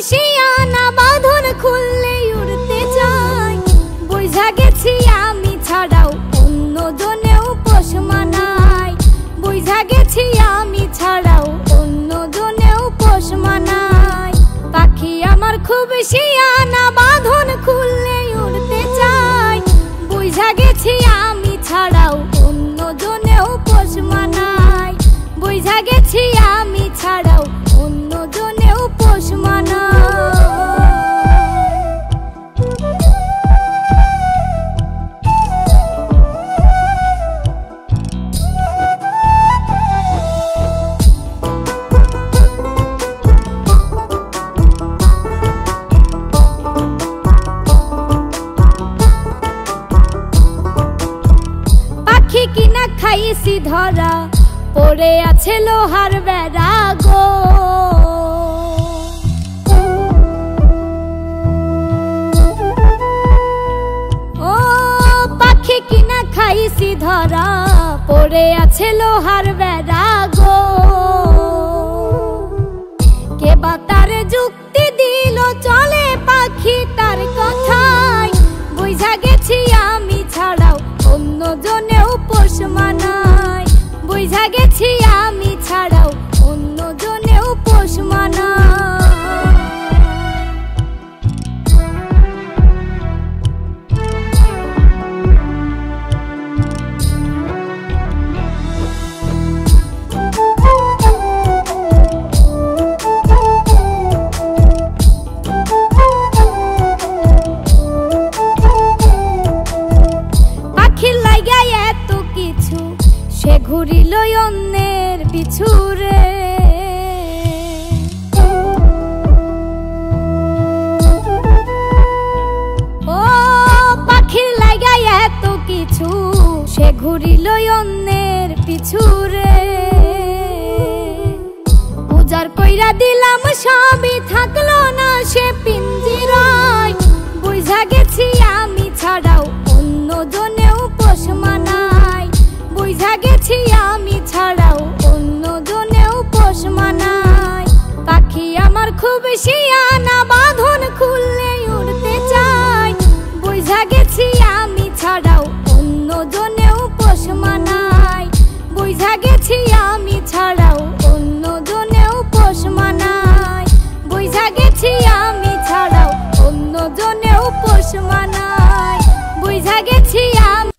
শিয়ানা, বাঁধন খুললে উড়তে চাই। বুঝা গেছি আমি ছাড়াও অন্য জনেও পোষ মানায়। বুঝা গেছি আমি ছাড়াও অন্য জনেও পোষ মানায়। পাখি আমার খুব শিয়ানা, বাঁধন খুললে উড়তে চাই। বুঝা গেছি আমি ছাড়াও অন্য জনেও পোষ মানায়। বুঝা গেছি আমি ছাড়াও অন্য জনেও পোষ মানায়। পাখি কিনা খাইছি ধরা, পড়ে আছে লোহার বেড়া গো। ও পাখি কিনা খাইছি ধরা, পড়ে আছে লোহার বেড়া গো। কে বা তার যুক্তি দিল, চলে পাখি তার কথায়। বুঝা গেছি আমি ছাড়াও অন্য জনেও পোষ মানায়। বুঝা গেছি আমি ছাড়াও অন্য জনেও পোষ মানায়। পাখির লাইগা এত কিছু, সে ঘুরিল অন্যের পিছু রে। ও পাখির লাইগা এত কিছু, সে ঘুরিল অন্যের পিছু রে। উজার কইরা দিলাম সবই, থাকলো না সে পিঞ্জিরায়। বুঝা গেছি আমি ছাড়াও অন্য জনেও পোষ মানায়। বুঝা গেছি আমি ছাড়াও অন্য জনেও পোষ মানায়। পাখি আমার খুব শিয়ানা, বাঁধন খুললে উড়তে চাই। বুঝা গেছি আমি ছাড়াও অন্য জনেও পোষ মানায়। বুঝা গেছি আমি ছাড়াও অন্য জনেও পোষ মানায়। বুঝা গেছি আমি ছাড়াও অন্য জনেও পোষ মানায়। বুঝা গেছি আমি